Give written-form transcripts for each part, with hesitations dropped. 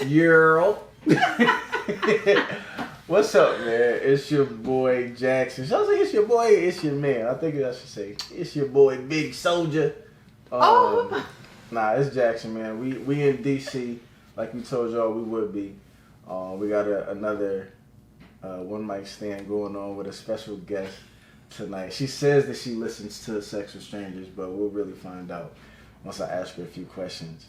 Euro. What's up, man? It's your boy Jaxon. Should I say it's your boy? It's your man. I think I should say it's your boy Big Soldier. Nah, it's Jaxon, man. We in DC, like we told y'all we would be. We got another one mic stand going on with a special guest tonight. She says that she listens to Sex with Strangers, but we'll really find out once I ask her a few questions.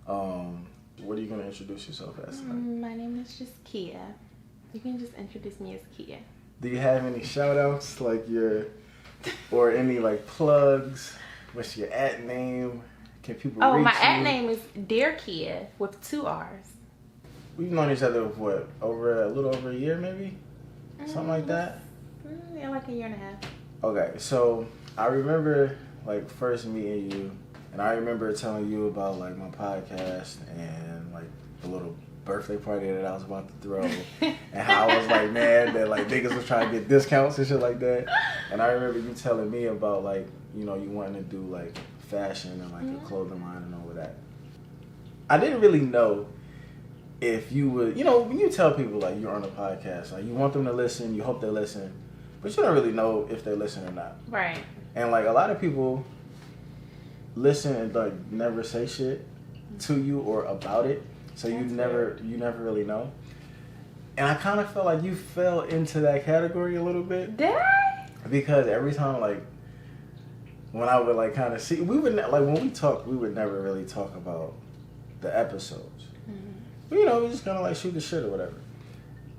What are you going to introduce yourself as tonight? My name is just Kia. You can just introduce me as Kia. Do you have any shout outs or any like plugs? What's your @ name? Can people reach you? My @ name is Dear Kia with 2 R's. We've known each other for a little over a year maybe? Something like that? Yeah, like a 1.5 years. Okay, so I remember like first meeting you, and I remember telling you about like my podcast and like the little birthday party that I was about to throw, and how I was like mad that like niggas was trying to get discounts and shit like that. And I remember you telling me about like, you know, you wanting to do like fashion and like a clothing line and all of that. I didn't really know if you would, you know, when you tell people like you're on a podcast, like you want them to listen, you hope they listen, but you don't really know if they listen or not. Right. And like a lot of people listen and like never say shit to you or about it, so you never really know. And I kind of felt like you fell into that category a little bit. Did I? Because every time like when I would like kind of see, we would like when we talk, we would never really talk about the episodes. You know, we just kind of like shoot the shit or whatever.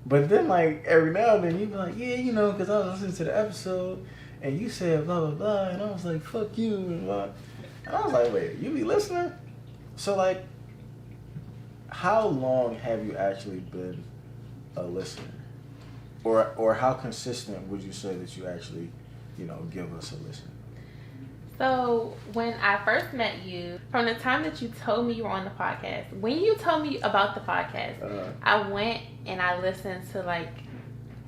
But then like every now and then you'd be like, yeah, you know, because I was listening to the episode and you said blah blah blah, and I was like, fuck you and blah. And I was like, wait, you be listening? So like, how long have you actually been a listener? Or how consistent would you say that you actually, you know, give us a listen? So when I first met you, from the time that you told me you were on the podcast, when you told me about the podcast, I went and I listened to like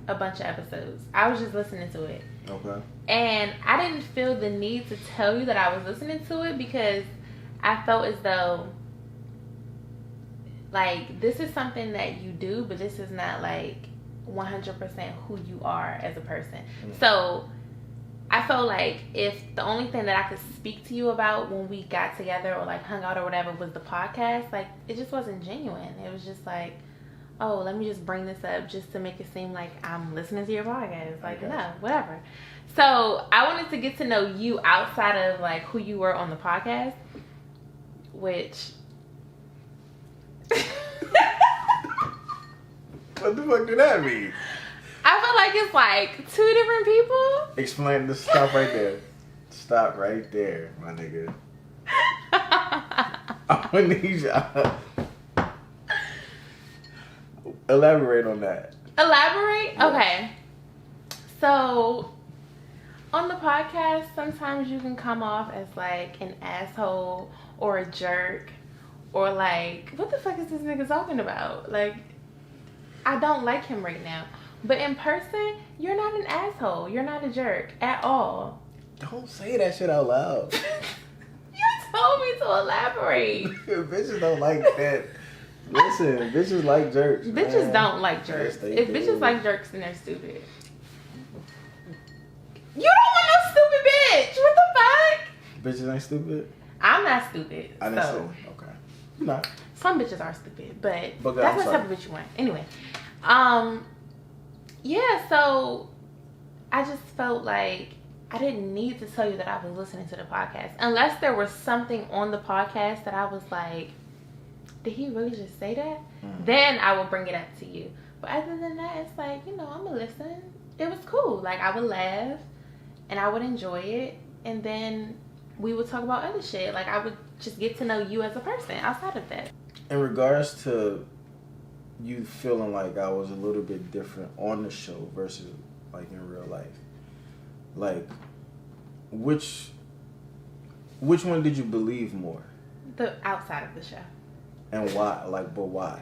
a bunch of episodes. I was just listening to it. Okay. And I didn't feel the need to tell you that I was listening to it because I felt as though like this is something that you do, but this is not like 100% who you are as a person. So I felt like if the only thing that I could speak to you about when we got together or like hung out or whatever was the podcast, like it just wasn't genuine. It was just like, oh, let me just bring this up just to make it seem like I'm listening to your podcast. Like, no, whatever. So I wanted to get to know you outside of like who you were on the podcast, which what the fuck do that mean? I feel like it's like 2 different people. Explain this. Stop right there. Stop right there, my nigga. I'm gonna need you. Elaborate on that. Elaborate? Yeah. Okay. So, on the podcast, sometimes you can come off as like an asshole or a jerk or like, what the fuck is this nigga talking about? Like, I don't like him right now. But in person, you're not an asshole. You're not a jerk at all. Don't say that shit out loud. You told me to elaborate. Bitches don't like that. Listen, bitches like jerks. Bitches man. Don't like jerks. Yes, If do. bitches like jerks, then they're stupid. You don't want no stupid bitch. What the fuck? Bitches ain't stupid? I'm not stupid. I didn't so. say. Okay. You're not. Some bitches are stupid, but I'm that's what sorry. type of bitch you want. Anyway. Yeah, so I just felt like I didn't need to tell you that I was listening to the podcast. Unless there was something on the podcast that I was like, did he really just say that? Then I will bring it up to you. But other than that, it's like, you know, I'm going to listen. It was cool. Like, I would laugh and I would enjoy it. And then we would talk about other shit. Like, I would just get to know you as a person outside of that. In regards to you feeling like I was a little bit different on the show versus like in real life, like which one did you believe more? The outside of the show. And why? Like, but why?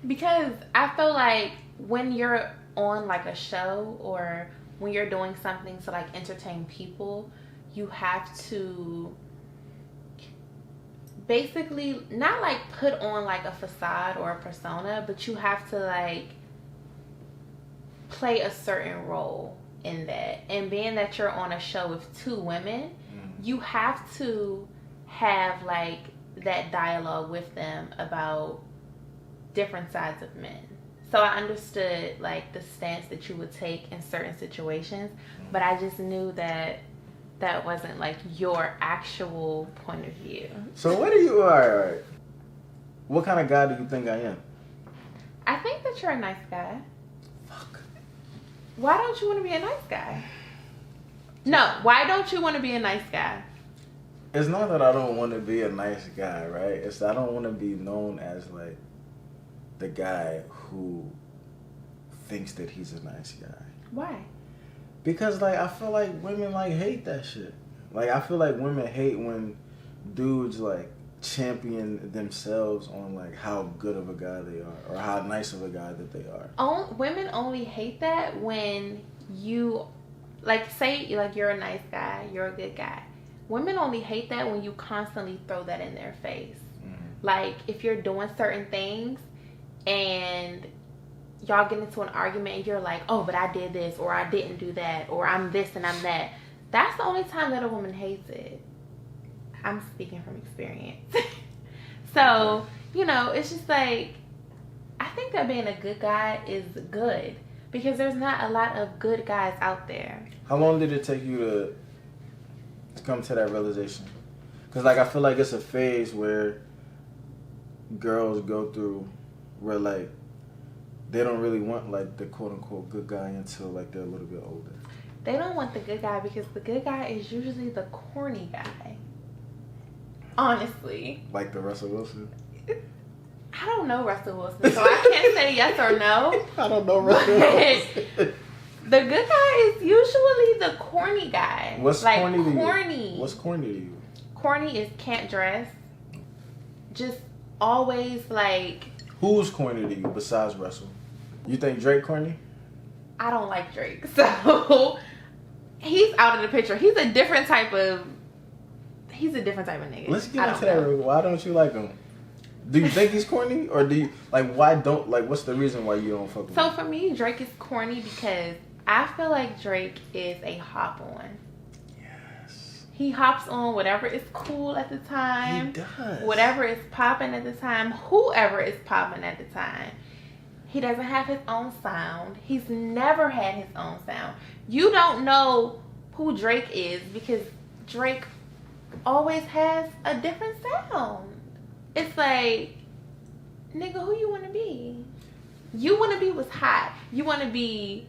Because I feel like when you're on like a show or when you're doing something to like entertain people, you have to basically not like put on like a facade or a persona, but you have to like play a certain role in that. And being that you're on a show with two women, you have to have like that dialogue with them about different sides of men. So I understood like the stance that you would take in certain situations, but I just knew that that wasn't like your actual point of view. So what do you, all right. What kind of guy do you think I am? I think that you're a nice guy. Fuck. Why don't you want to be a nice guy? No, why don't you want to be a nice guy? It's not that I don't want to be a nice guy, right? It's that I don't want to be known as like the guy who thinks that he's a nice guy. Why? Because like I feel like women like hate that shit. Like I feel like women hate when dudes like champion themselves on like how good of a guy they are or how nice of a guy that they are. Women only hate that when you like say like you're a nice guy, you're a good guy. Women only hate that when you constantly throw that in their face. Like if you're doing certain things and y'all get into an argument and you're like, oh, but I did this or I didn't do that or I'm this and I'm that. That's the only time that a woman hates it. I'm speaking from experience. So, you know, it's just like, I think that being a good guy is good because there's not a lot of good guys out there. How long did it take you to come to that realization? Because like I feel like it's a phase where girls go through where like they don't really want like the quote unquote good guy until like they're a little bit older. They don't want the good guy because the good guy is usually the corny guy. Honestly. Like the Russell Wilson? I don't know Russell Wilson, so I can't say yes or no. I don't know Russell Wilson. The good guy is usually the corny guy. What's like corny to corny. you? What's corny to you? Corny is can't dress. Just always like. Who's corny to you besides Russell? You think Drake corny? I don't like Drake, so he's out of the picture. He's a different type of nigga. Let's get into that. Why don't you like him? Do you think he's corny, or do you like? Why don't like? What's the reason why you don't fuck with him? So for me, Drake is corny because I feel like Drake is a hop on. Yes. He hops on whatever is cool at the time. He does. Whatever is popping at the time. Whoever is popping at the time. He doesn't have his own sound. He's never had his own sound. You don't know who Drake is because Drake always has a different sound. It's like, nigga, who you want to be? You want to be what's hot. You want to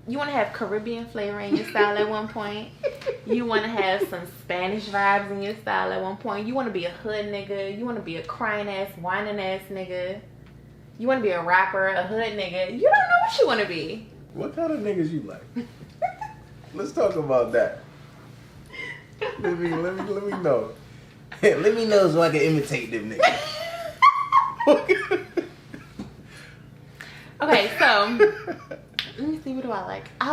have Caribbean flavor in your style at one point. You want to have some Spanish vibes in your style at one point. You want to be a hood nigga. You want to be a crying ass, whining ass nigga. You want to be a rapper, a hood nigga. You don't know what you want to be. What kind of niggas you like? Let's talk about that. Let me know. Let me know so I can imitate them niggas. Okay, so let me see. What do I like? I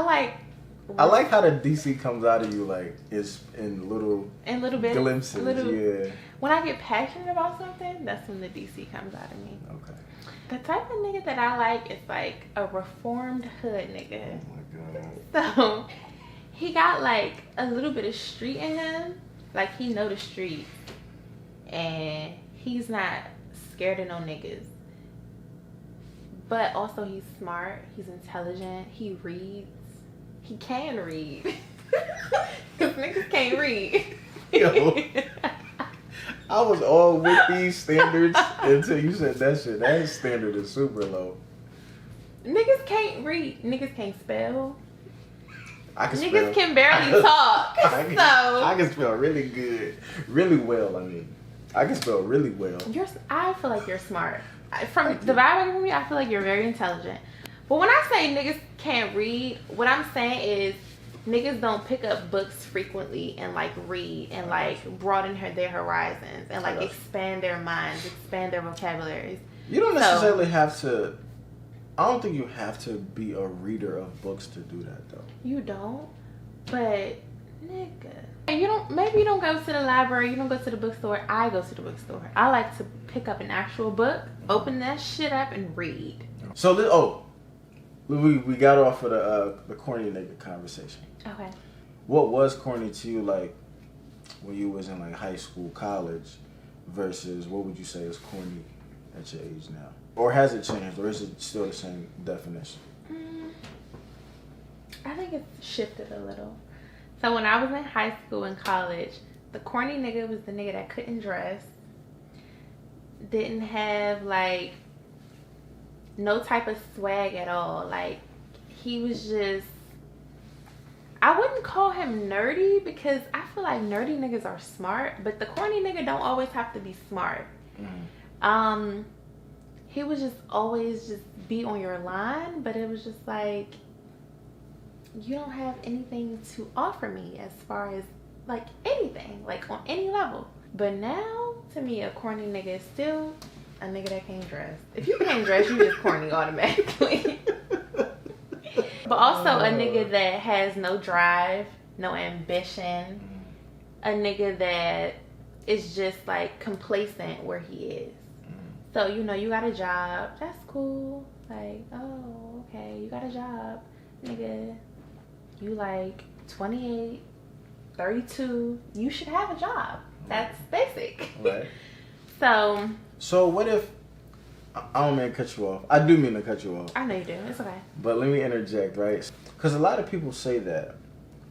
like how the DC comes out of you like it's in little bit glimpses. Yeah. When I get passionate about something, that's when the DC comes out of me. Okay. The type of nigga that I like is like a reformed hood nigga. Oh my god. So he got like a little bit of street in him. Like he know the street. And he's not scared of no niggas. But also he's smart. He's intelligent. He reads. He can read. Because niggas can't read. Yo. I was all with these standards until you said that shit. That standard is super low. Niggas can't read. Niggas can't spell. Niggas can barely talk. I can spell really good. Really well, I mean. I can spell really well. I feel like you're smart. From the vibe I get from you, I feel like you're very intelligent. But when I say niggas can't read, what I'm saying is niggas don't pick up books frequently and like read and like broaden their horizons and like expand their minds, expand their vocabularies. You don't necessarily have to. I don't think you have to be a reader of books to do that though. You don't, but nigga. Maybe you don't go to the library, you don't go to the bookstore. I go to the bookstore. I like to pick up an actual book, open that shit up, and read. So, we got off of the corny nigga conversation. Okay. What was corny to you, like, when you was in, like, high school, college, versus what would you say is corny at your age now? Or has it changed, or is it still the same definition? I think it's shifted a little. So when I was in high school and college, the corny nigga was the nigga that couldn't dress, didn't have, like, no type of swag at all. Like, he was just, I wouldn't call him nerdy because I feel like nerdy niggas are smart, but the corny nigga don't always have to be smart. He would just always just be on your line, but it was just like, you don't have anything to offer me as far as, like, anything, like, on any level. But now, to me, a corny nigga is still a nigga that can't dress. If you can't dress, you just corny automatically. But also a nigga that has no drive, no ambition, a nigga that is just, like, complacent where he is. So, you know, you got a job, that's cool. Like, oh, okay, you got a job, nigga. You like 28, 32, you should have a job. That's basic. Right. So what if, I don't mean to cut you off. I do mean to cut you off. I know you do. It's okay. But let me interject, right? Because a lot of people say that,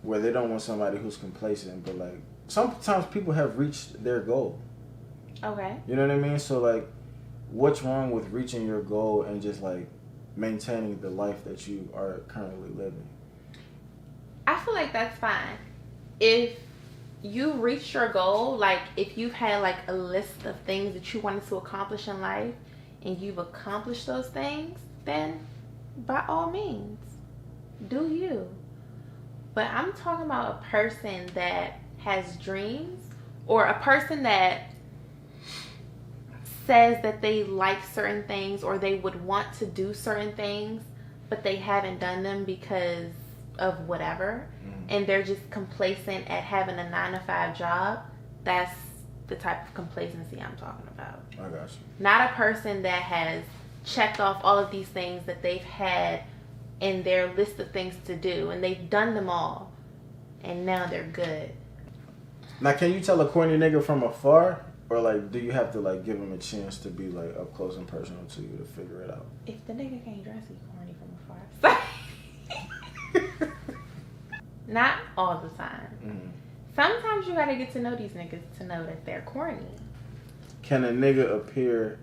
where they don't want somebody who's complacent, but, like, sometimes people have reached their goal. Okay. You know what I mean? So, like, what's wrong with reaching your goal and just, like, maintaining the life that you are currently living? I feel like that's fine. If you reached your goal, like, if you've had, like, a list of things that you wanted to accomplish in life and you've accomplished those things, then by all means, do you. But I'm talking about a person that has dreams, or a person that says that they like certain things or they would want to do certain things, but they haven't done them because of whatever, and they're just complacent at having a 9-to-5 job. That's the type of complacency I'm talking about. I got you. Not a person that has checked off all of these things that they've had in their list of things to do, and they've done them all, and now they're good. Now, can you tell a corny nigga from afar, or, like, do you have to, like, give him a chance to be, like, up close and personal to you to figure it out? If the nigga can't dress, he's corny from afar. Not all the time. Sometimes you gotta get to know these niggas to know that they're corny. Can a nigga appear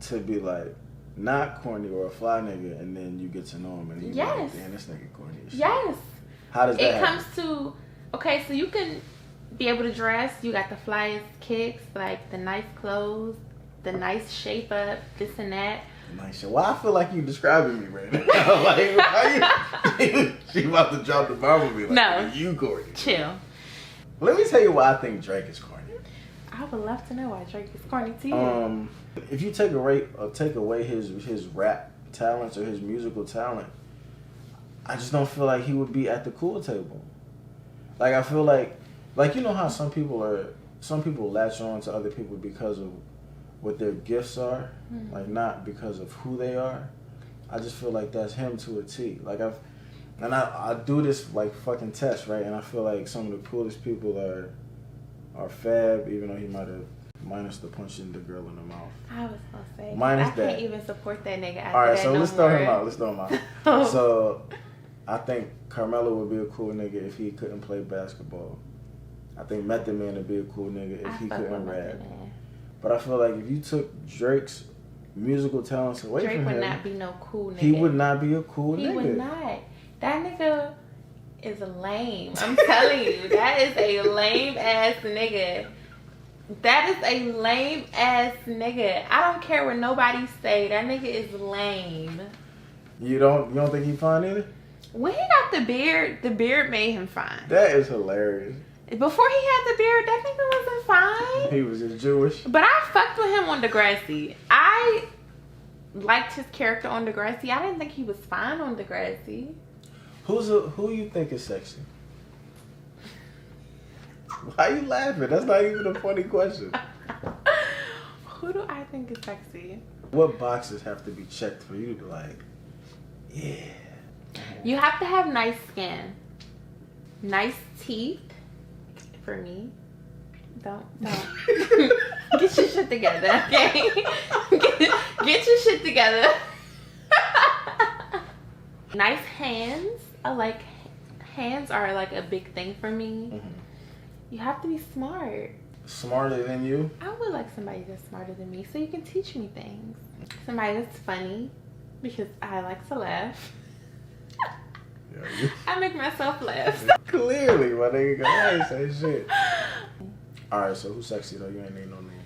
to be, like, not corny or a fly nigga, and then you get to know him and you're like, damn, this nigga corny as shit? Yes. How does that It happen? comes to, okay, so you can be able to dress. You got the flyest kicks, like the nice clothes, the nice shape up, this and that. Nice shit. Well, I feel like you describing me right now. Like, why you, she about to drop the bomb with me. Like, no. You corny. Chill. Let me tell you why I think Drake is corny. I would love to know why Drake is corny to you. If you take away his rap talents or his musical talent, I just don't feel like he would be at the cool table. Like, I feel like you know how some people latch on to other people because of what their gifts are, like, not because of who they are. I just feel like that's him to a T. Like, I do this, like, fucking test, right? And I feel like some of the coolest people are Fab, even though he might have, minus the punching the girl in the mouth. I was gonna say, minus I that. Can't even support that nigga after all right, that so no let's more. throw him out. So I think Carmelo would be a cool nigga if he couldn't play basketball. I think Method Man would be a cool nigga if he couldn't rap. But I feel like if you took Drake's musical talents away Drake from him, would not be no cool nigga. He would not be a cool nigga. He would not. That nigga is lame. I'm telling you, that is a lame ass nigga. That is a lame ass nigga. I don't care what nobody say. That nigga is lame. You don't think he fine either? When he got the beard made him fine. That is hilarious. Before he had the beard, that nigga wasn't fine. He was just Jewish. But I fucked with him on Degrassi. I liked his character on Degrassi. I didn't think he was fine on Degrassi. Who you think is sexy? Why are you laughing? That's not even a funny question. Who do I think is sexy? What boxes have to be checked for you to be like, yeah? You have to have nice skin, nice teeth. For me, don't. Get your shit together, okay? Get your shit together. Nice hands. Hands are like a big thing for me. Mm-hmm. You have to be smart. Smarter than you? I would like somebody that's smarter than me so you can teach me things. Somebody that's funny because I like to laugh. Yeah, I make myself laugh. Clearly, my nigga, I ain't say shit. Alright, so who's sexy though? You ain't need no names.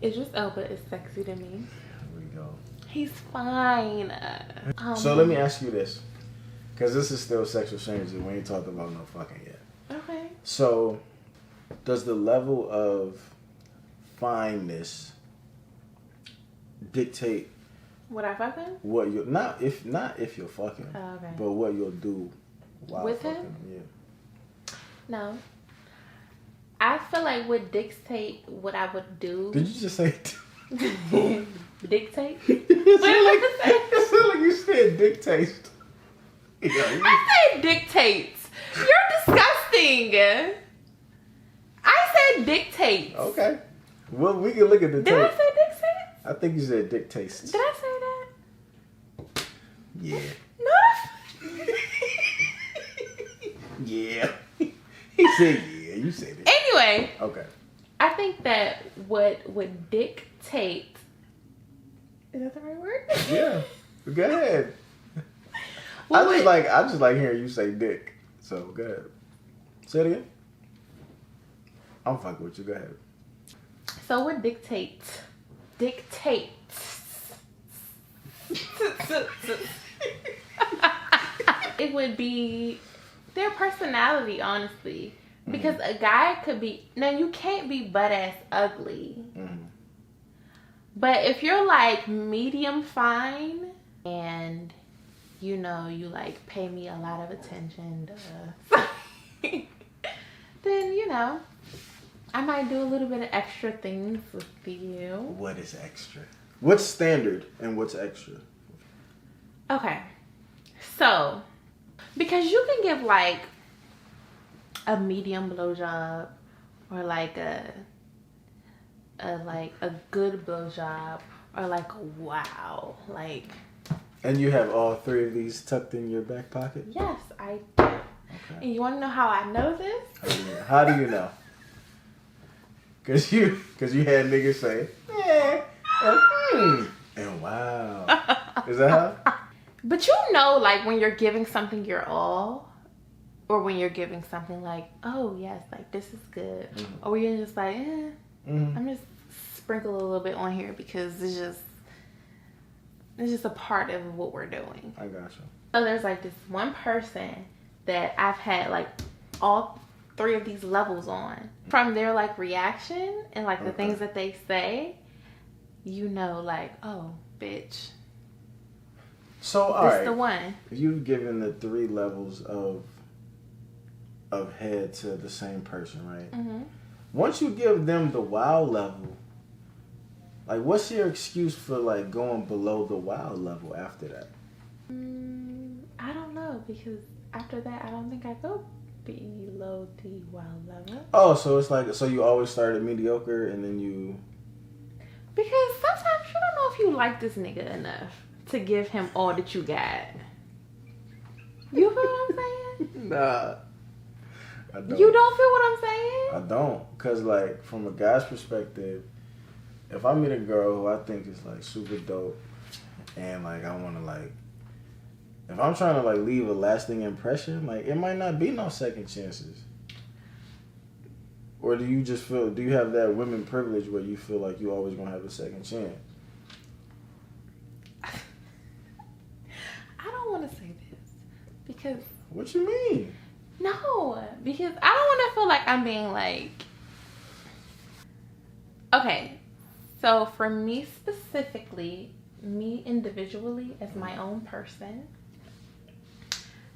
Idris Elba is sexy to me. Here we go. He's fine. So let me ask you this. Because this is still sexual changes. We ain't talked about no fucking yet. Okay. So, does the level of fineness dictate what I fucking? What you not if you're fucking, okay. But what you'll do while with fucking him? Yeah. No. I feel like would dictate what I would do. Did you just say dictate? It sounded like you said dictate. Yeah, I said dictates. You're disgusting. I said dictates. Okay. Well, we can look at the tape. Did I say dictates? I think you said dictates. Did I say that? Yeah. No. Yeah. He said yeah. You said it. Anyway. Okay. I think that what would dictate. Is that the right word? Yeah. Go ahead. I just like hearing you say dick. So go ahead. Say it again. I'm fucking with you. Go ahead. So what dictates it would be their personality, honestly. Because a guy could be, now you can't be butt ass ugly. Mm-hmm. But if you're like medium fine and you know you like pay me a lot of attention, then you know I might do a little bit of extra things with you. What is extra? What's standard and what's extra? Okay. So, because you can give like a medium blowjob or like a good blowjob or like a wow. Like. And you have all three of these tucked in your back pocket? Yes, I do. Okay. And you want to know how I know this? How do you know? Cause you had niggas say, yeah, and wow. Is that how? But you know, like when you're giving something your all, or when you're giving something like, oh yes, like this is good, or when you're just like, I'm just sprinkle a little bit on here because it's just a part of what we're doing. I got you. So there's like this one person that I've had like all three of these levels on. From their like reaction and like the things that they say, you know, like, oh, bitch. So all right, the one. You've given the 3 levels of head to the same person, right? Mm-hmm. Once you give them the wow level, like, what's your excuse for like going below the wow level after that? I don't know, because after that, I don't think I go below the wow level. Oh, so it's like, so you always start at mediocre and then you... Because sometimes you don't know if you like this nigga enough to give him all that you got. You feel what I'm saying? Nah. I don't. You don't feel what I'm saying? I don't. Because, like, from a guy's perspective, if I meet a girl who I think is, like, super dope and, like, I want to, like... If I'm trying to, like, leave a lasting impression, like, it might not be no second chances. Or do you just feel... Do you have that women privilege where you feel like you always going to have a second chance? I don't want to say this because... What you mean? No, because I don't want to feel like I'm being like... Okay, so for me specifically, me individually as my own person,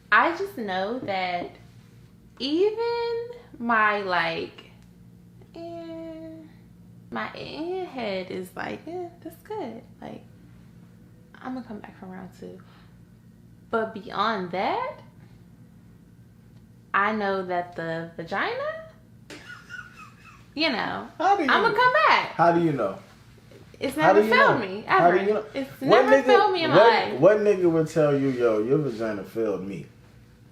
I just know that even my like And my head is like, that's good. Like, I'm gonna come back from round 2. But beyond that, I know that the vagina, I'm gonna come back. How do you know? It's never failed me, ever. How do you know? It's never failed me in my life. What nigga would tell you, yo, your vagina failed me?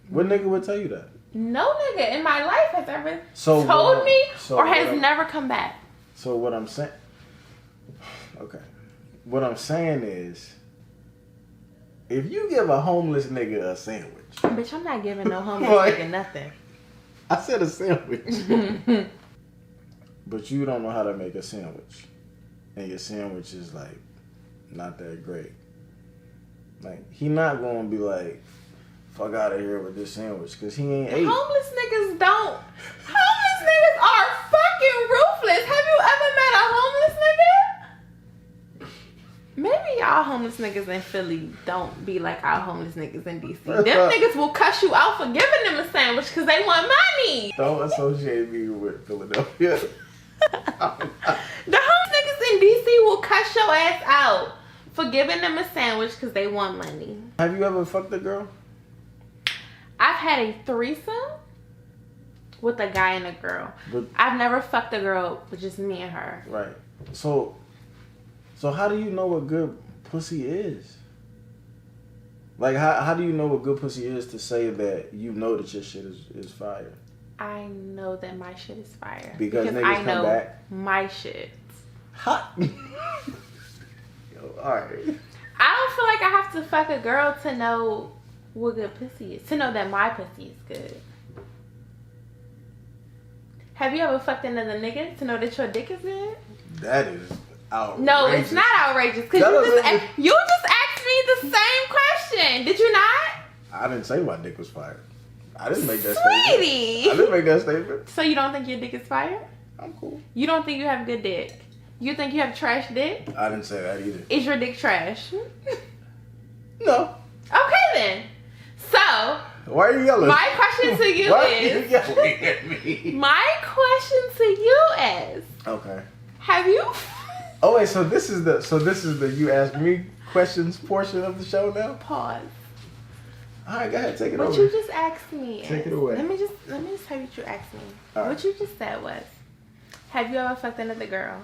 What nigga would tell you that? No nigga in my life has ever told me or has never come back. So what I'm saying, okay. What I'm saying is, if you give a homeless nigga a sandwich. Bitch, I'm not giving no homeless nigga nothing. I said a sandwich. But you don't know how to make a sandwich. And your sandwich is like not that great. Like, he not gonna be like, fuck out of here with this sandwich, because he ain't ate. Homeless niggas are fucking ruthless. Have you ever met a homeless nigga? Maybe y'all homeless niggas in Philly don't be like our homeless niggas in DC. Them niggas will cuss you out for giving them a sandwich because they want money. Don't associate me with Philadelphia. The homeless niggas in DC will cuss your ass out for giving them a sandwich because they want money. Have you ever fucked a girl? I've had a threesome with a guy and a girl. But I've never fucked a girl with just me and her. Right. So how do you know what good pussy is? Like, how do you know what good pussy is to say that you know that your shit is fire? I know that my shit is fire. Because niggas I know come back? My shit. Hot. Yo, alright. I don't feel like I have to fuck a girl to know what good pussy is. To know that my pussy is good. Have you ever fucked another nigga to know that your dick is good? That is outrageous. No, it's not outrageous. Because you just asked me the same question. Did you not? I didn't say my dick was fire. I didn't make that Sweetie. statement. I didn't make that statement. So you don't think your dick is fire? I'm cool. You don't think you have good dick? You think you have trash dick? I didn't say that either. Is your dick trash? No. Okay then. So. Why are you yelling? My question to you Why is. Are you yelling at me? My question to you is. Okay. Have you? Oh wait, so this is the you ask me questions portion of the show now? Pause. All right, go ahead, take it over. What you just asked me is, take it away. Let me just tell you what you asked me. All what you just said was, have you ever fucked another girl?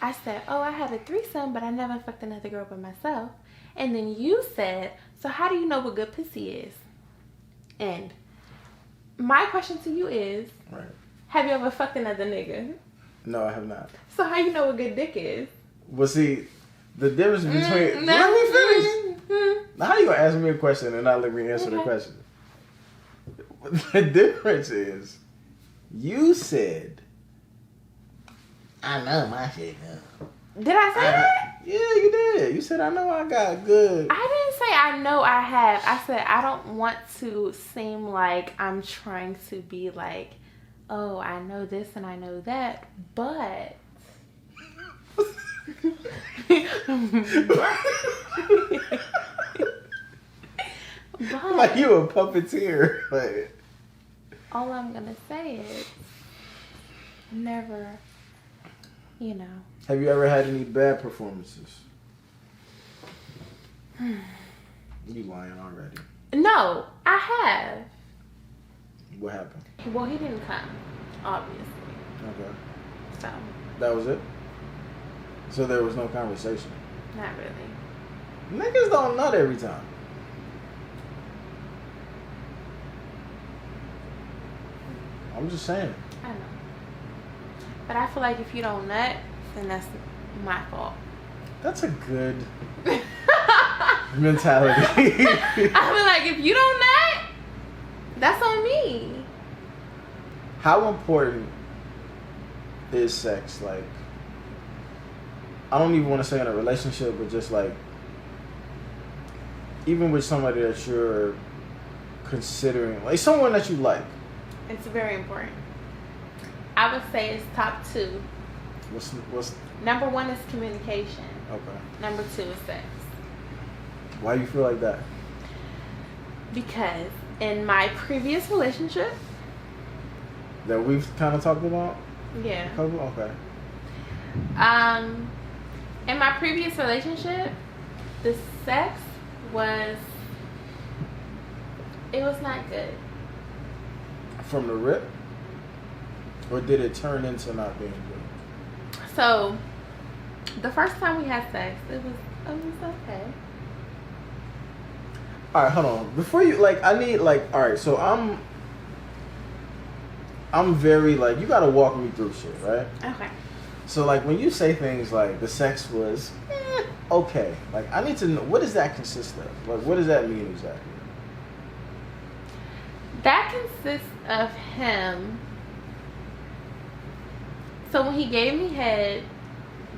I said, oh, I had a threesome, but I never fucked another girl by myself. And then you said, so how do you know what good pussy is? And my question to you is, right. Have you ever fucked another nigga? No, I have not. So how you know what good dick is? Well, see, the difference between... Let me finish. Now, how you going to ask me a question and not let me answer the question? The difference is, you said, I know my shit now. Did I say that? Yeah, you did. You said, I know I got good. I didn't say I know I have. I said I don't want to seem like I'm trying to be like, oh, I know this and I know that, but... but like you a puppeteer. Like, all I'm gonna say is never, Have you ever had any bad performances? You lying already. No, I have. What happened? Well, he didn't come, obviously. Okay. So. That was it? So there was no conversation? Not really. Niggas don't nut every time. I'm just saying. I know. But I feel like if you don't nut, then that's my fault. That's a good mentality. I feel like if you don't nut, that's on me. How important is sex? Like, I don't even want to say in a relationship, but just like, even with somebody that you're considering, like someone that you like. It's very important. I would say it's top 2. What's Number 1 is communication. Okay. Number 2 is sex. Why you feel like that? Because in my previous relationship that we've kind of talked about? Yeah. Couple? Okay. In my previous relationship, the sex was not good. From the rip? Or did it turn into not being good? So, the first time we had sex, it was okay. Alright, hold on. Before you, like, I need, like, alright, so I'm very, like, you gotta walk me through shit, right? Okay. So, like, when you say things like, the sex was, okay, like, I need to know, what does that consist of? Like, what does that mean exactly? That consists of him. So when he gave me head,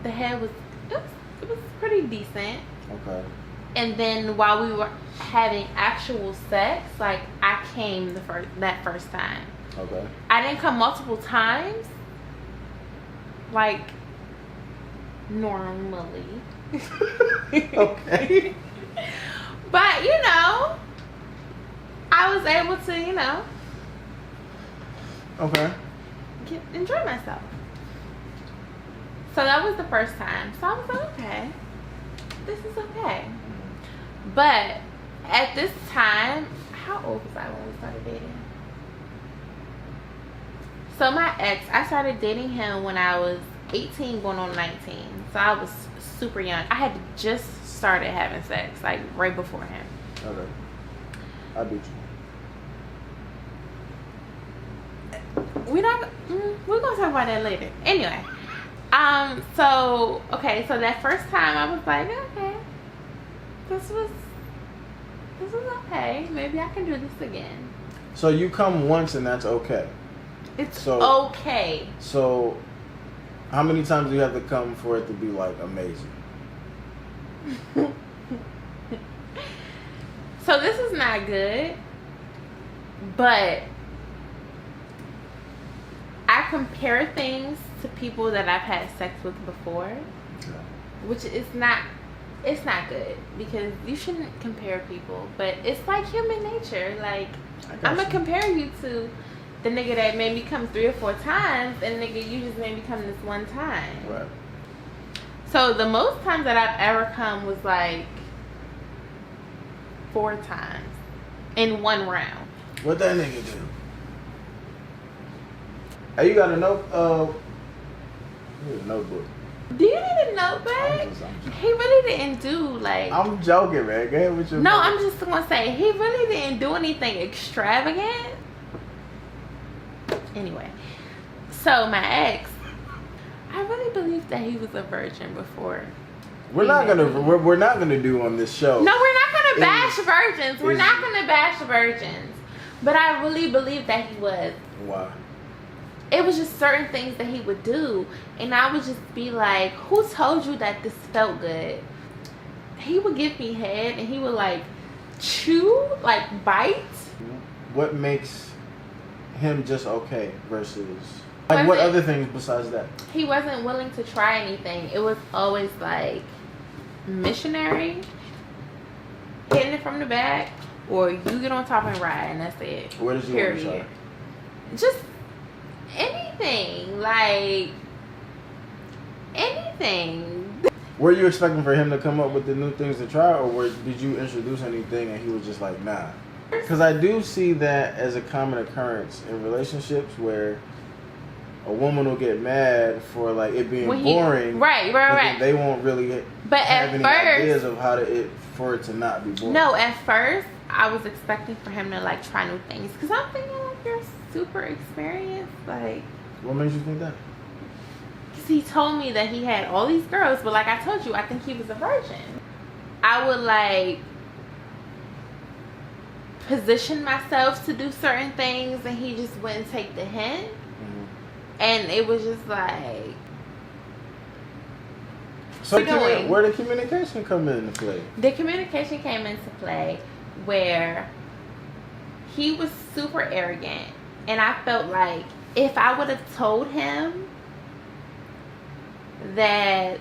the head was pretty decent. Okay. And then while we were having actual sex, like I came that first time. Okay. I didn't come multiple times, like normally. Okay. But you know, I was able to, you know, okay, enjoy myself. So that was the first time. So I was like, okay, this is okay. But at this time, how old was I when we started dating? So my ex, I started dating him when I was 18 going on 19. So I was super young. I had just started having sex, like right before him. okay. I beat you. We're gonna talk about that later. Anyway, so that first time I was like, okay, this was okay. Maybe I can do this again. So you come once and that's okay. It's so, okay. So, how many times do you have to come for it to be like amazing? So this is not good, but I compare things to people that I've had sex with before, which is not, it's not good because you shouldn't compare people, but it's like human nature. Like I'm gonna compare you to the nigga that made me come 3 or 4 times, and nigga you just made me come this one time. Right. So the most times that I've ever come was like 4 times in one round. What that nigga do? Hey, you got a notebook? Do you need a notebook? I'm just He really didn't do like. I'm joking, man. Go ahead with your. No, I'm just gonna say he really didn't do anything extravagant. Anyway, so my ex, I really believed that he was a virgin before. We're not gonna do on this show. No, we're not gonna bash virgins. We're not gonna bash virgins. But I really believed that he was. Why? It was just certain things that he would do, and I would just be like, who told you that this felt good? He would give me head and he would like chew, like bite. What makes him just okay versus like what other things besides that? He wasn't willing to try anything. It was always like missionary, hitting it from the back, or you get on top and ride, and that's it. What did you want to try? Just anything, like anything. Were you expecting for him to come up with the new things to try, or did you introduce anything and he was just like, nah? Because I do see that as a common occurrence in relationships where a woman will get mad for like it being boring, right. They won't really have any ideas of how for it to not be boring. No, at first I was expecting for him to like try new things because I'm thinking like you're super experienced. Like, what makes you think that? Because he told me that he had all these girls, but like I told you, I think he was a virgin. I would like position myself to do certain things, and he just wouldn't take the hint. And it was just like. So where did communication come into play? The communication came into play where he was super arrogant, and I felt like if I would have told him that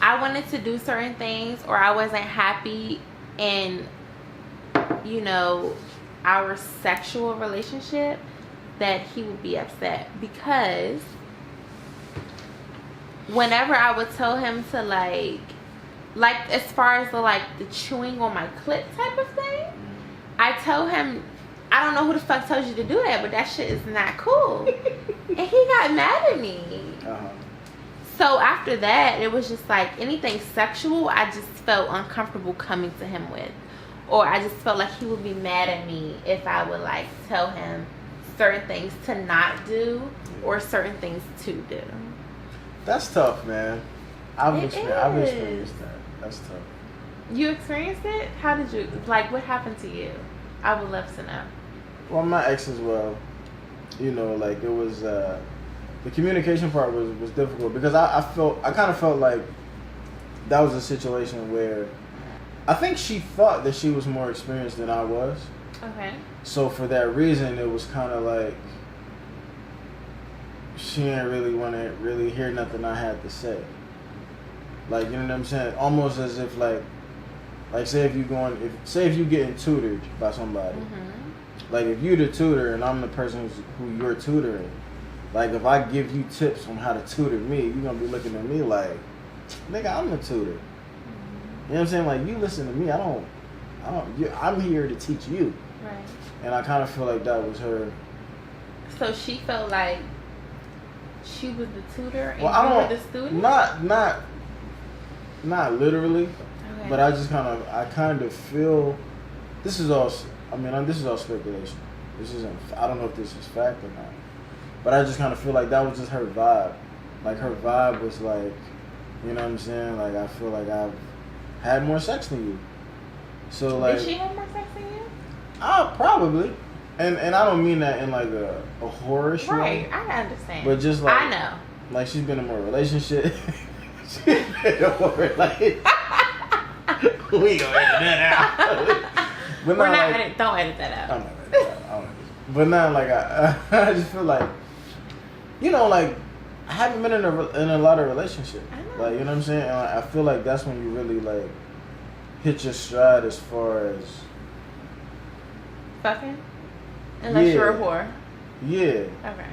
I wanted to do certain things or I wasn't happy in, you know, our sexual relationship, that he would be upset, because whenever I would tell him to like as far as the chewing on my clit type of thing, I tell him, I don't know who the fuck told you to do that, but that shit is not cool. And he got mad at me. Uh-huh. So after that, it was just like anything sexual, I just felt uncomfortable coming to him with. Or I just felt like he would be mad at me if I would like tell him certain things to not do or certain things to do. That's tough, man. I've experienced that. That's tough. You experienced it? How did you, like, what happened to you? I would love to know. Well, my ex as well. You know, like it was, the communication part was difficult because I kind of felt like that was a situation where I think she thought that she was more experienced than I was. Okay. So for that reason, it was kind of like she didn't really want to really hear nothing I had to say. Like, you know what I'm saying? Almost as if like say if you getting tutored by somebody. Mm-hmm. Like if you're the tutor and I'm the person who you're tutoring. Like if I give you tips on how to tutor me, you're gonna be looking at me like, nigga, I'm the tutor. You know what I'm saying? Like, you listen to me. I'm here to teach you. Right. And I kind of feel like that was her. So she felt like she was the tutor and Well, you were the student? Not literally, Okay. but I kind of feel, this is all speculation. I don't know if this is fact or not. But I just kind of feel like that was just her vibe. Like, her vibe was like, you know what I'm saying? Like, I feel like I've had more sex than you. So, like... Did she have more sex than you? Probably. And I don't mean that in, like, a horror-ish way. Right, I understand. But just, like... I know. Like, she's been in more relationship. She's been in more relationship. We gonna edit that out. But We're not don't edit that out. I'm not edit that out. But not like I just feel like, you know, like I haven't been in a lot of relationships. I know. Like, you know what I'm saying? And I feel like that's when you really like hit your stride as far as fucking? Unless you're a whore. Yeah. Okay.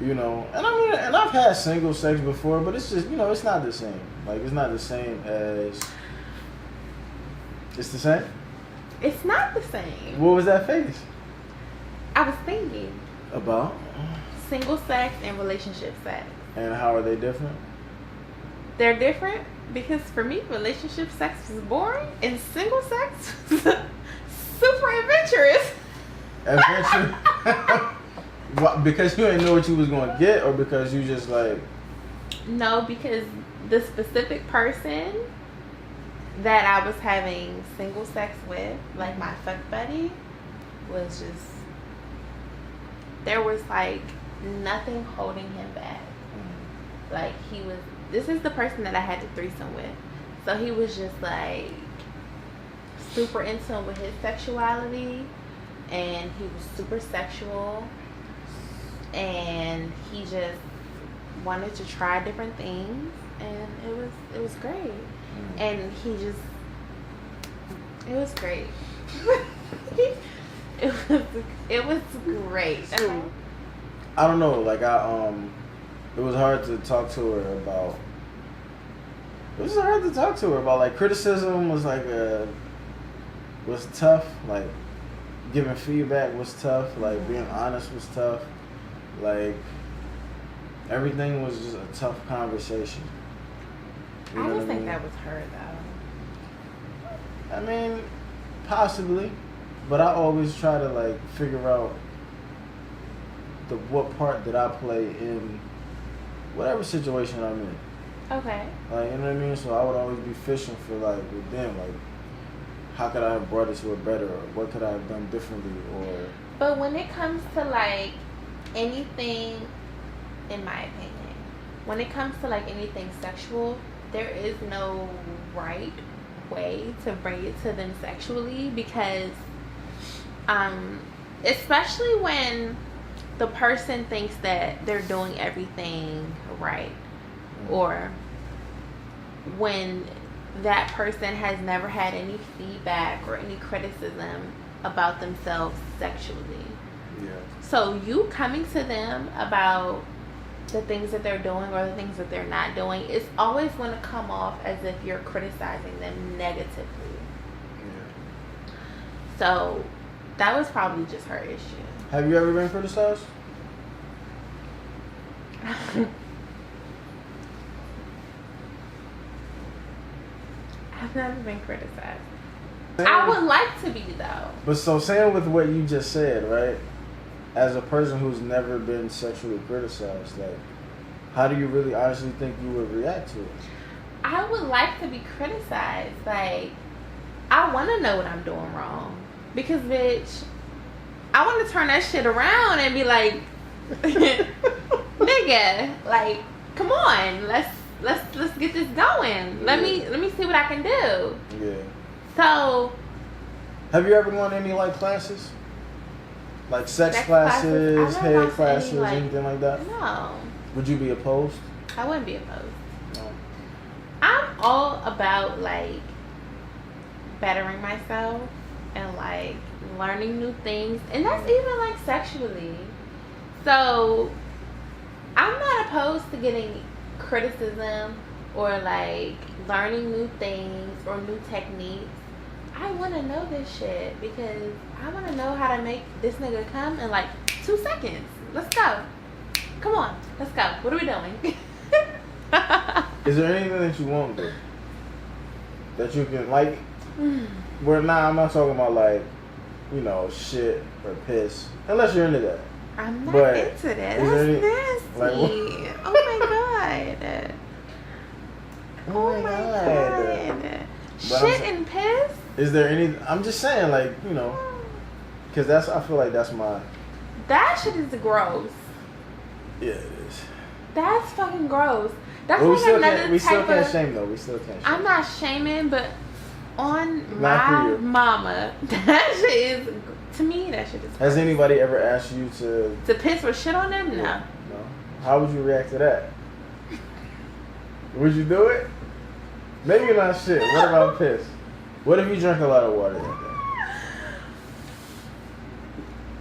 You know, and I mean, and I've had single sex before, but it's just, you know, it's not the same. Like, it's not the same as. It's the same? It's not the same. What was that face? I was thinking About? single sex and relationship sex. And how are they different? They're different because for me, relationship sex is boring and single sex is super adventurous. Adventure? What, because you didn't know what you was going to get, or because you just like... No, because the specific person that I was having single sex with, like my fuck buddy, was just... There was like nothing holding him back. Like, he was... This is the person that I had the threesome with. So he was just like super in tune with his sexuality, and he was super sexual, and he just wanted to try different things, and it was great. And it was great. it was great. Okay? I don't know, like it was hard to talk to her about. It was hard to talk to her about, like, criticism was like was tough. Like, giving feedback was tough. Like, being honest was tough. Like, everything was just a tough conversation. You I know just what think that was her though. I mean, possibly, but I always try to like figure out what part did I play in whatever situation I'm in. Okay. Like, you know what I mean? So I would always be fishing for, like, with them, like, how could I have brought it to a better, or what could I have done differently, or... But when it comes to, like, anything, in my opinion, when it comes to, like, anything sexual, there is no right way to bring it to them sexually, because, especially when the person thinks that they're doing everything right, or when that person has never had any feedback or any criticism about themselves sexually. Yeah. So you coming to them about the things that they're doing or the things that they're not doing, it's always going to come off as if you're criticizing them negatively. Yeah. So that was probably just her issue. Have you ever been criticized? I've never been criticized. I would like to be, though. But so saying with what you just said, right? As a person who's never been sexually criticized, like, how do you really honestly think you would react to it? I would like to be criticized. Like, I want to know what I'm doing wrong. Because, bitch, I want to turn that shit around and be like, nigga, like, come on, let's get this going. Let me see what I can do. Yeah. So, have you ever gone to any like classes? Like sex classes, head classes, anything like that? No. Would you be opposed? I wouldn't be opposed. No. I'm all about like bettering myself and like learning new things, and that's even like sexually. So I'm not opposed to getting criticism or like learning new things or new techniques. I want to know this shit because I want to know how to make this nigga come in like 2 seconds. Let's go. Come on, let's go. What are we doing? Is there anything that you won't do? That you can like? Well, nah, I'm not talking about like, you know, shit or piss. Unless you're into that. I'm not But into that. That's nasty. Like, oh my god. Oh my god. Shit and piss? Is there any? I'm just saying, like, you know, because that's. I feel like that's my. That shit is gross. Yeah, it is. That's fucking gross. That's But like another type we still of. can't shame though. We still can't. Shame. I'm not shaming, but on Not for my you. mama, that shit is. To me, that shit is. Gross. Has anybody ever asked you to piss or shit on them? No. No. How would you react to that? Would you do it? Maybe not shit. What about piss? What if you drank a lot of water that day?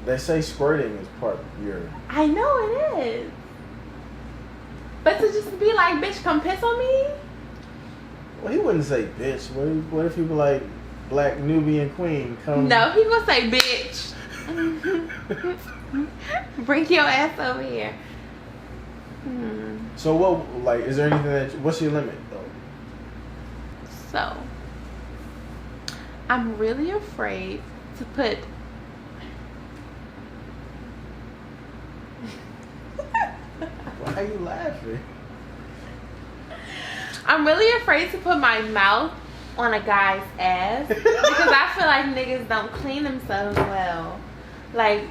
They say squirting is part of urine. I know it is. But to just be like, bitch, come piss on me? Well, he wouldn't say bitch. What if he be like, black Nubian queen, come... No, he gonna say bitch. Bring your ass over here. So what, like, is there anything that... What's your limit, though? So, I'm really afraid to put... Why are you laughing? I'm really afraid to put my mouth on a guy's ass because I feel like niggas don't clean themselves well. Like,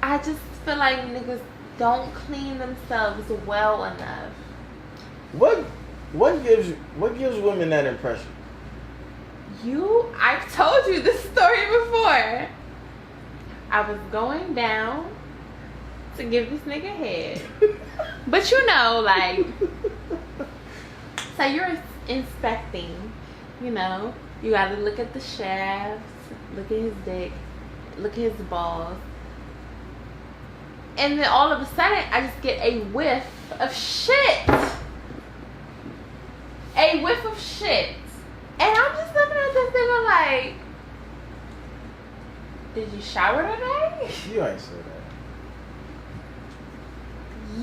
I just feel like niggas don't clean themselves well enough. What gives women that impression? I've told you this story before. I was going down to give this nigga head. But you know, like, so you're inspecting, you know, you gotta look at the shafts, look at his dick, look at his balls. And then all of a sudden, I just get a whiff of shit. A whiff of shit. And I'm just looking at this nigga like, did you shower today? You ain't said that.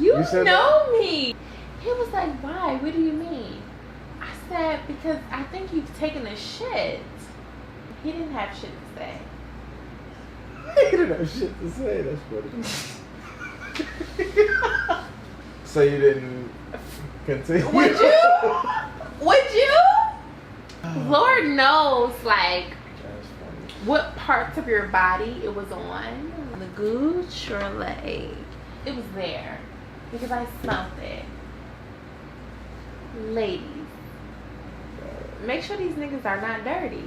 You said know that? me. He was like, why? What do you mean? I said, because I think you've taken a shit. He didn't have shit to say. He didn't have shit to say. That's funny. So you didn't continue? Would you? Would you? Lord knows, like, what parts of your body it was on. The gooch or leg. It was there. Because I smelled it. Ladies, make sure these niggas are not dirty.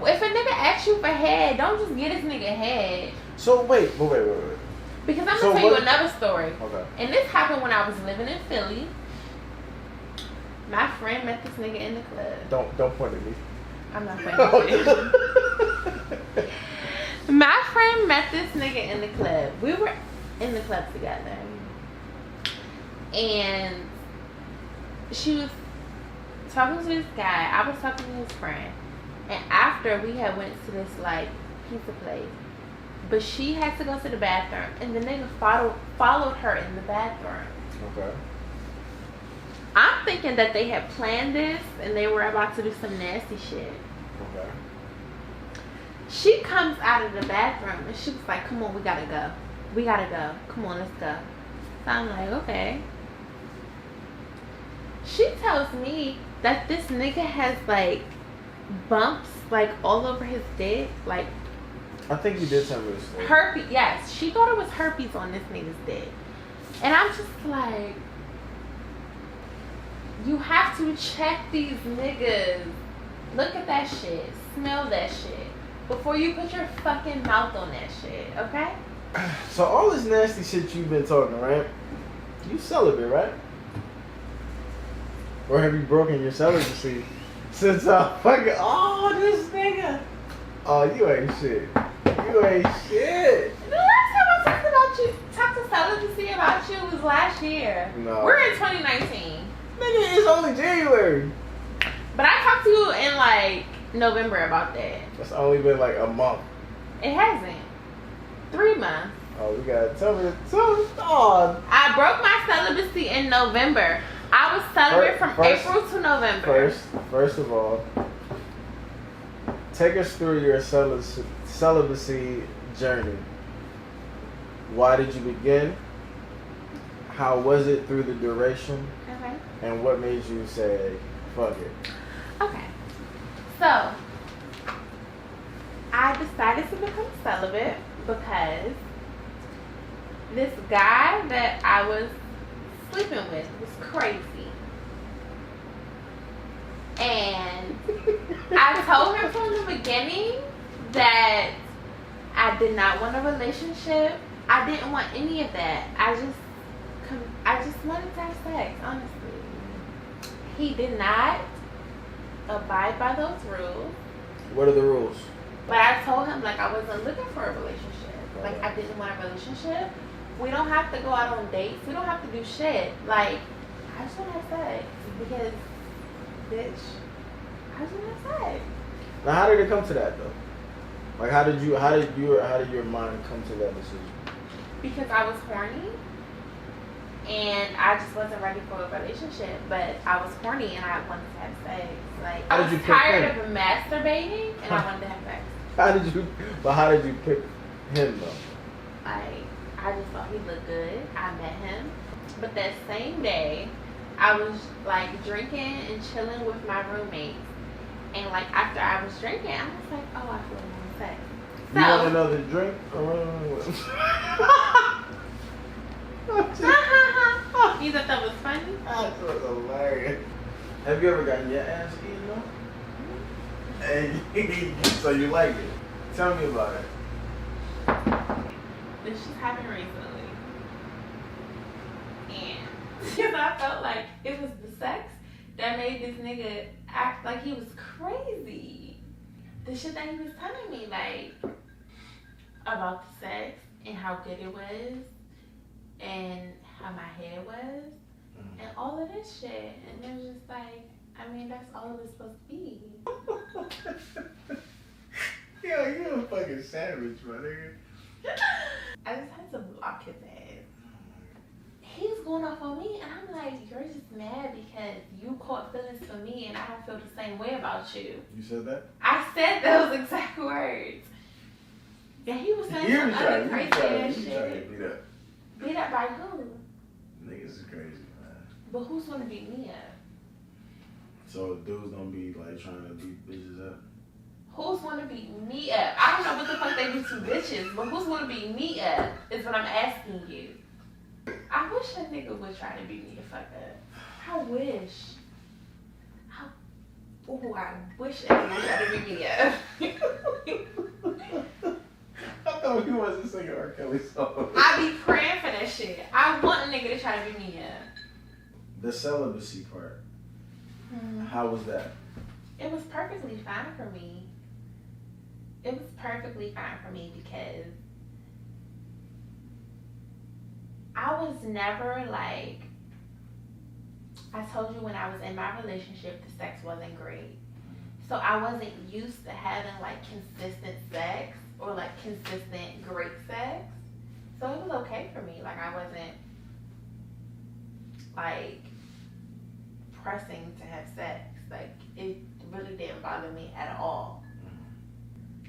If a nigga asks you for head, don't just get this nigga head. So wait. Because I'm So gonna tell you what- another story. Okay. And this happened when I was living in Philly. My friend met this nigga in the club. Don't point at me. I'm not pointing at you. My friend met this nigga in the club. We were in the club together. And she was talking to this guy. I was talking to his friend. And after we had went to this like pizza place. But she had to go to the bathroom. And the nigga followed her in the bathroom. Okay. I'm thinking that they had planned this and they were about to do some nasty shit. Okay. She comes out of the bathroom and she was like, come on, we gotta go. We gotta go. Come on, let's go. So I'm like, okay. She tells me that this nigga has like bumps like all over his dick. Like, I think you did tell me this story. herpes. Yes, she thought it was herpes on this nigga's dick. And I'm just like, you have to check these niggas. Look at that shit. Smell that shit. Before you put your fucking mouth on that shit, okay? So all this nasty shit you've been talking, right? You celibate, right? Or have you broken your celibacy since fucking this nigga? Oh, you ain't shit. You ain't shit. The last time I talked to celibacy about you was last year. No. We're in 2019. Nigga, it's only January. But I talked to you in like November about that. That's only been like a month. It hasn't. 3 months. Oh, we gotta tell me. Oh. I broke my celibacy in November. I was celibate from April to November. First of all, take us through your celibacy journey. Why did you begin? How was it through the duration? Okay. And what made you say, fuck it? Okay. So, I decided to become celibate because this guy that I was sleeping with was crazy. And I told him from the beginning that I did not want a relationship. I didn't want any of that. I just wanted to have sex, honestly. He did not abide by those rules. What are the rules? But I told him, like, I wasn't looking for a relationship. Like, I didn't want a relationship. We don't have to go out on dates. We don't have to do shit. Like, I just want to have sex. Because, bitch, I just want to have sex. Now, how did it come to that, though? Like, how did your mind come to that decision? Because I was horny. And I just wasn't ready for a relationship. But I was horny and I wanted to have sex. Like, I was tired of masturbating and I wanted to have sex. How did you pick him, though? Like, I just thought he looked good. I met him. But that same day, I was, like, drinking and chilling with my roommates. And, like, after I was drinking, I was like, oh, I feel more sex. You want another drink? You thought that was funny? That was hilarious. Have you ever gotten your ass eaten, though? Hey, so you like it? Tell me about it. This just happened recently. And because I felt like it was the sex that made this nigga act like he was crazy. The shit that he was telling me, like, about the sex and how good it was and how my head was and all of this shit. And it was just like, I mean, that's all it was supposed to be. Yo, you a fucking savage, my nigga. I just had to block his ass. He's going off on me, and I'm like, you're just mad because you caught feelings for me, and I don't feel the same way about you. You said that? I said those exact words. And he was saying some other crazy ass shit. Beat up. Beat up by who? Niggas is crazy, man. But who's gonna beat me up? So dudes don't be like trying to beat bitches up? Who's gonna beat me up? I don't know what the fuck they do to bitches, but who's gonna beat me up is what I'm asking you. I wish a nigga would try to beat me the fuck up. I wish. I wish a nigga would try to beat me up. I thought he wasn't singing R. Kelly song. I be praying for that shit. I want a nigga to try to beat me up. The celibacy part. How was that? It was perfectly fine for me. it was perfectly fine for me because I was never like, I told you when I was in my relationship, the sex wasn't great. So I wasn't used to having like consistent sex or like consistent great sex. So it was okay for me. Like I wasn't like pressing to have sex. Like it really didn't bother me at all.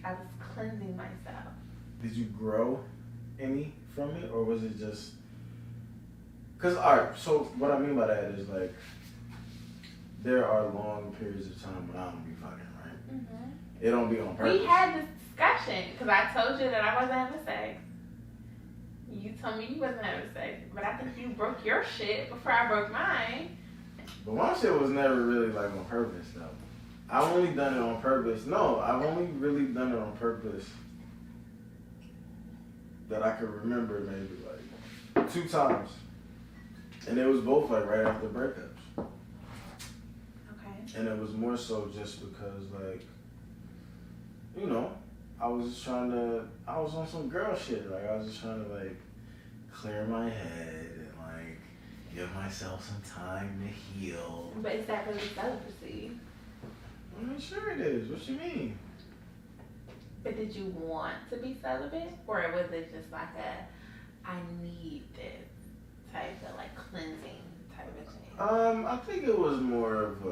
I was cleansing myself. Did you grow any from it, or was it just? Cause alright, so what I mean by that is like there are long periods of time when I don't be fucking, right? Mm-hmm. It don't be on purpose. We had this discussion because I told you that I wasn't having sex. You told me you wasn't having sex, but I think you broke your shit before I broke mine. But my shit was never really like on purpose though. I've only done it on purpose. No, I've only really done it on purpose that I could remember maybe like 2 times. And it was both like right after breakups. Okay. And it was more so just because like, you know, I was on some girl shit. Like I was just trying to like clear my head and like give myself some time to heal. But is that really celibacy? I mean, sure it is. What you mean? But did you want to be celibate? Or was it just like a, I need this type of like cleansing type of thing? I think it was more of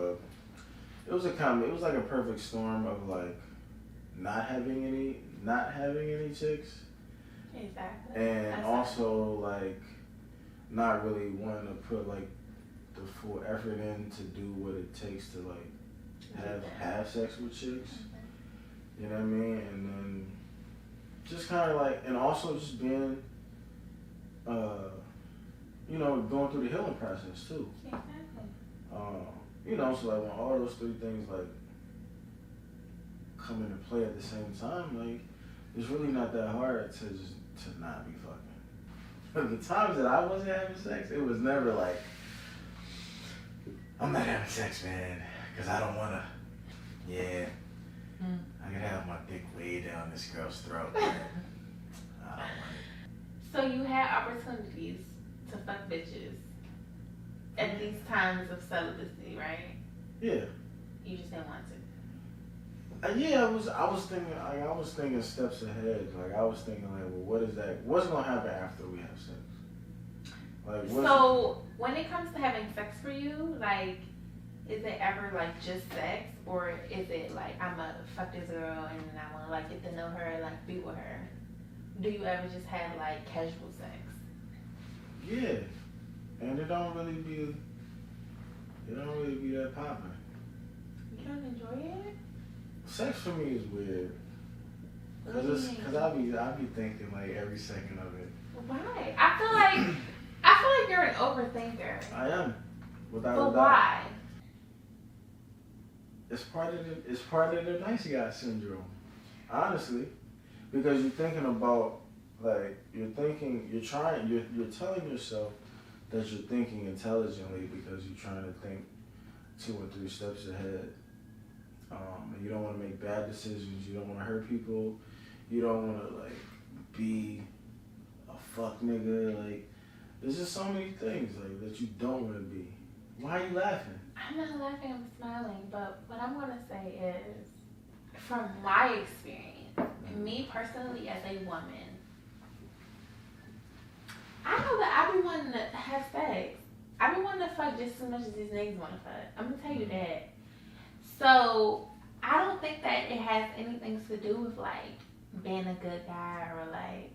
it was like a perfect storm of like not having any chicks. Exactly. And that's also like not really wanting to put like the full effort in to do what it takes to like have sex with chicks. Mm-hmm. You know what I mean? And then just kind of like, and also just being, you know, going through the healing process too. Exactly. You know, so like when all those 3 things like come into play at the same time, like it's really not that hard to not be fucking. The times that I wasn't having sex, it was never like, I'm not having sex, man, because I don't want to. Yeah, I could have my dick way down this girl's throat, man. I don't want it. So you had opportunities to fuck bitches at these times of celibacy, right? Yeah. You just didn't want to. Yeah, I was thinking steps ahead. Like I was thinking like, well, what is that? What's gonna happen after we have sex? Like, so when it comes to having sex for you, like, is it ever like just sex, or is it like I'm gonna fuck this girl and then I wanna like get to know her, like be with her? Do you ever just have like casual sex? Yeah, and it don't really be that popping. You don't enjoy it? Sex for me is weird. Cause I be thinking like every second of it. Why? I feel like you're an overthinker. I am, without a doubt. But why? It's part of the nice guy syndrome, honestly, because you're thinking about like you're telling yourself that you're thinking intelligently because you're trying to think 2 or 3 steps ahead. And you don't want to make bad decisions. You don't want to hurt people. You don't want to like be a fuck nigga. Like there's just so many things like that you don't want to be. Why are you laughing? I'm not laughing. I'm smiling. But what I'm gonna say is, from my experience, me personally as a woman, I know that I be wanting to have sex. I be wanting to fuck just as much as these niggas want to fuck. I'm gonna tell you that. So I don't think that it has anything to do with like being a good guy or like,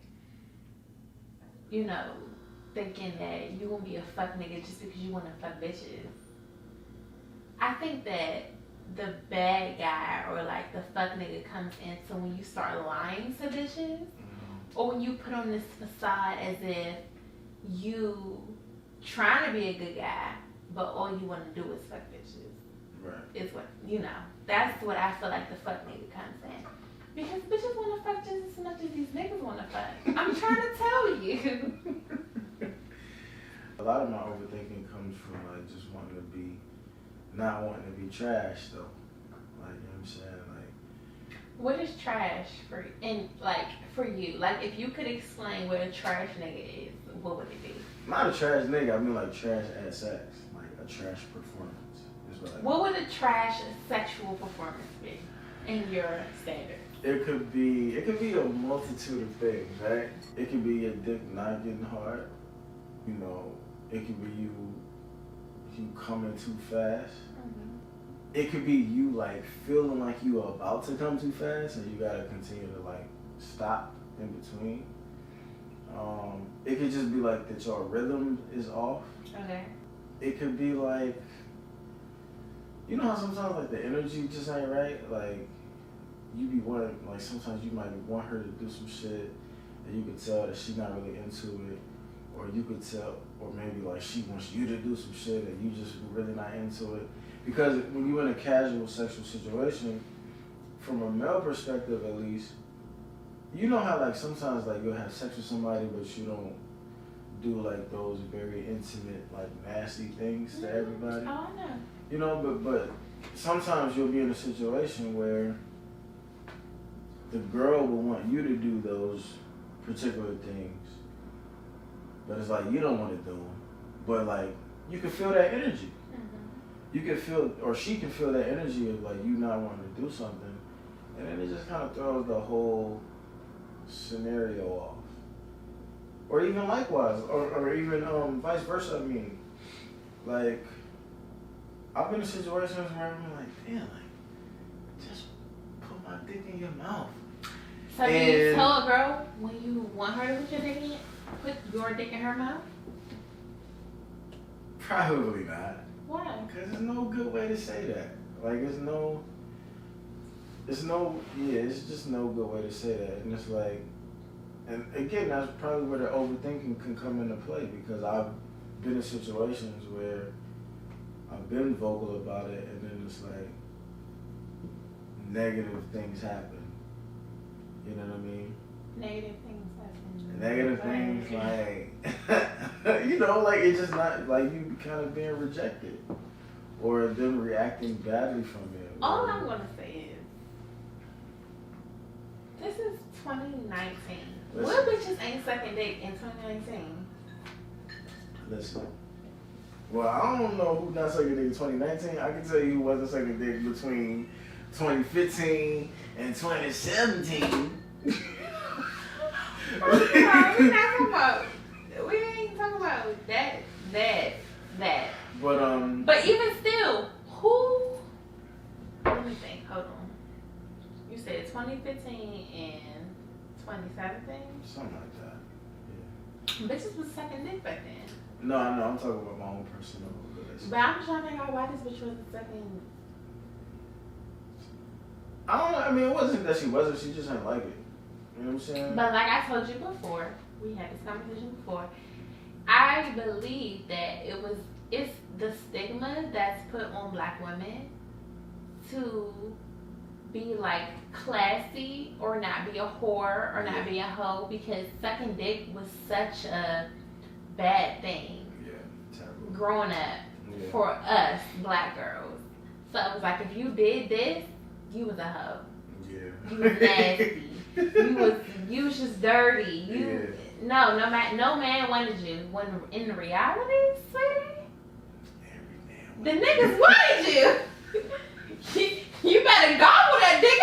you know, thinking that you gonna be a fuck nigga just because you want to fuck bitches. I think that the bad guy or like the fuck nigga comes into when you start lying to bitches, or when you put on this facade as if you trying to be a good guy, but all you want to do is fuck bitches. Right. Is what, you know, that's what I feel like the fuck nigga comes in. Because bitches want to fuck just as much as these niggas want to fuck. I'm trying to tell you. A lot of my overthinking comes from like just not wanting to be trash though. Like, you know what I'm saying? Like, What is trash for you? Like, if you could explain what a trash nigga is, what would it be? Not a trash nigga. I mean like trash at sex, like a trash performance. What would a trash sexual performance be in your standard? It could be a multitude of things, right? It could be your dick not getting hard. You know, it could be you coming too fast. Mm-hmm. It could be you like feeling like you are about to come too fast and you gotta continue to like stop in between. It could just be like that your rhythm is off. Okay. It could be like, you know how sometimes like the energy just ain't right? Like you be wanting, like sometimes you might want her to do some shit and you could tell that she's not really into it. Or you could tell, or maybe like she wants you to do some shit and you just really not into it. Because when you're in a casual sexual situation, from a male perspective at least, you know how like sometimes like you'll have sex with somebody but you don't do like those very intimate like nasty things to everybody. Oh, I know. You know, but sometimes you'll be in a situation where the girl will want you to do those particular things. But it's like you don't want to do them, but like you can feel that energy. Mm-hmm. You can feel, or she can feel that energy of like you not wanting to do something, and then it just kind of throws the whole scenario off. Or even likewise, or even vice versa. I mean, like I've been in situations where I'm like, damn, like just put my dick in your mouth. So do you tell a girl when you want her to put your dick in? Put your dick in her mouth? Probably not. Why? Because there's no good way to say that. Like, it's just no good way to say that. And it's like, and again, that's probably where the overthinking can come into play because I've been in situations where I've been vocal about it and then it's like negative things happen. You know what I mean? Negative things happen. Negative things like, you know, like it's just not like you kind of being rejected or them reacting badly from it. All I'm going to say is, this is 2019. What bitches ain't sucking dick in 2019? Listen. Well, I don't know who not sucking dick in 2019. I can tell you who wasn't sucking dick between 2015 and 2017. We ain't talking about that. But even still, who? Let me think. Hold on. You said 2015 and 2017. Something like that. Yeah. Bitches was sucking dick back then. No, I'm talking about my own personal relationship. But I'm trying to figure out why this bitch wasn't sucking. I don't know. I mean, it wasn't that she wasn't. She just didn't like it. You know what I'm saying? But like I told you before, we had this conversation before. I believe that it's the stigma that's put on black women to be like classy or not be a whore or not be a hoe because sucking dick was such a bad thing. Yeah, terrible. Growing up for us black girls. So it was like if you did this, you was a hoe. Yeah. You was nasty. You was just dirty. No man wanted you. When in reality, sweetie, the niggas wanted you. You better gobble that dick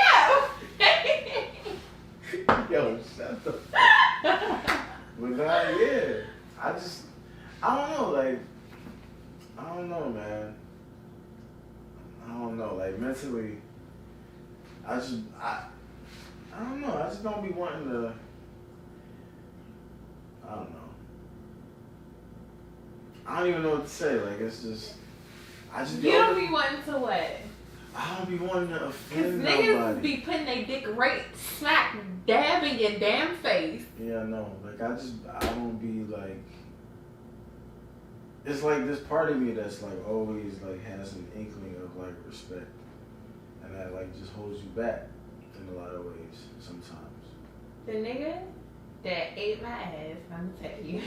up. Yo, shut the But I don't know, man. I don't know, like mentally, I don't know. I just don't be wanting to. I don't know. I don't even know what to say. Like it's just. You don't be wanting to what? I don't be wanting to offend nobody. Cause niggas be putting their dick right smack dab in your damn face. Yeah, I know. Like I don't be like. It's like this part of me that's like always like has an inkling of like respect, and that like just holds you back in a lot of ways sometimes. The nigga that ate my ass, I'm gonna tell you,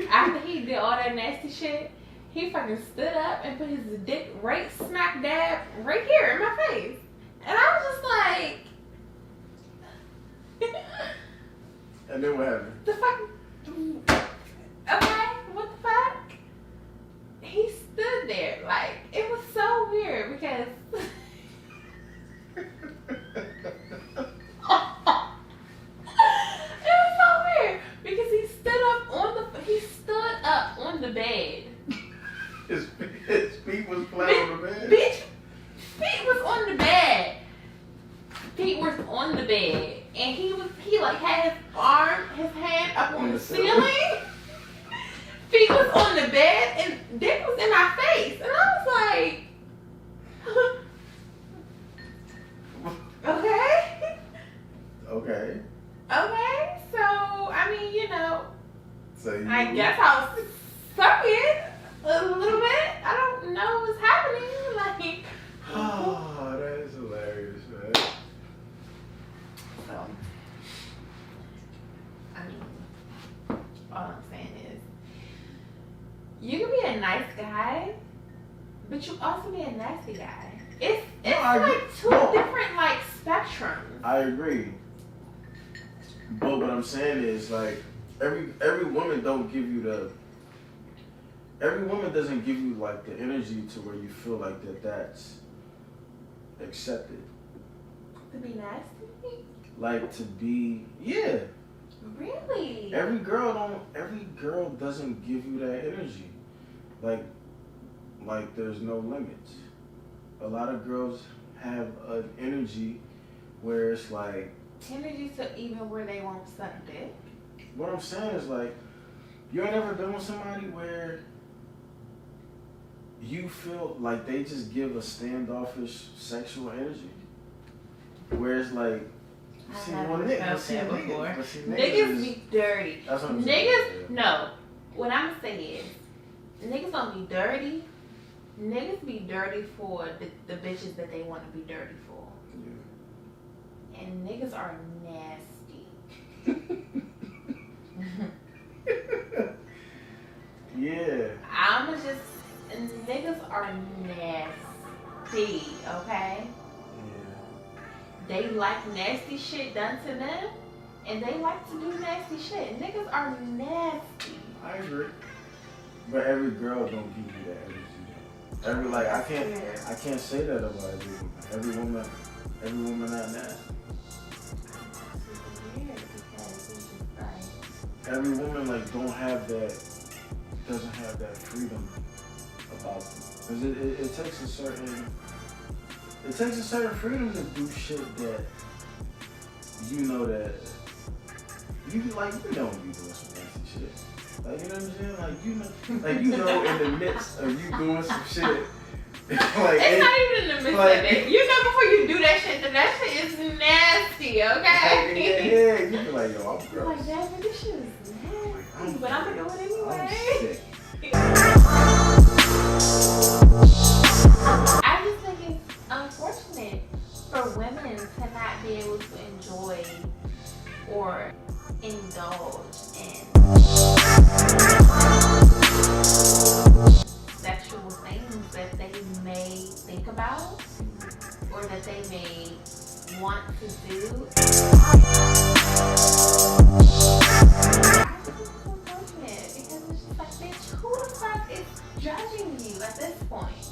after he did all that nasty shit, he fucking stood up and put his dick right smack dab right here in my face, and I was just like, And then what happened? The fuck? Okay, what the fuck? He stood there like it was so weird because it was so weird because he stood up on the bed. His feet was flat on the bed. Bitch, feet was on the bed. Feet was on the bed. And he like had his hand up on the ceiling. Feet was on the bed and dick was in my face. And I was like, okay. Okay. Okay. So, I mean, you know, So I guess I was sucking a little bit. I don't know what's happening. Like, oh, that is hilarious, man. so, I mean, all I'm saying is, you can be a nice guy, but you also be a nasty guy. It's like two different like spectrums. I agree. But what I'm saying is like every woman don't give you every woman doesn't give you like the energy to where you feel like that's accepted. To be nasty? Like to be Really? Every girl doesn't give you that energy. Like there's no limits. A lot of girls have an energy where it's like Energy to even where they won't suck dick. what I'm saying is like you ain't ever been with somebody where you feel like they just give a standoffish sexual energy. Where it's like Niggas be dirty. That's what I'm saying. saying. No. What I'm saying is, niggas don't be dirty. Niggas be dirty for the bitches that they want to be dirty for. Yeah. And niggas are nasty. Yeah. I'ma just, niggas are nasty, okay? They like nasty shit done to them, and they like to do nasty shit. Niggas are nasty. I agree. But every girl don't give you that energy. I can't say that about every woman. Every woman not nasty. It's weird because it's just like, Every woman doesn't have that freedom about them. Because it takes a certain freedom to do shit that you know that you know you doing some nasty shit. Like, you know what I'm saying? Like you know in the midst of you doing some shit. it's not even in the midst of it. You know before you do that shit is nasty, okay? Yeah, you be like, yo, I'm gross. Like, damn, this shit is nasty, but I'm gonna do it anyway. I just think it's unfortunate for women to not be able to enjoy or indulge in sexual things that they may think about or that they may want to do. I think it's unfortunate because it's just like, bitch, who the fuck is judging you at this point?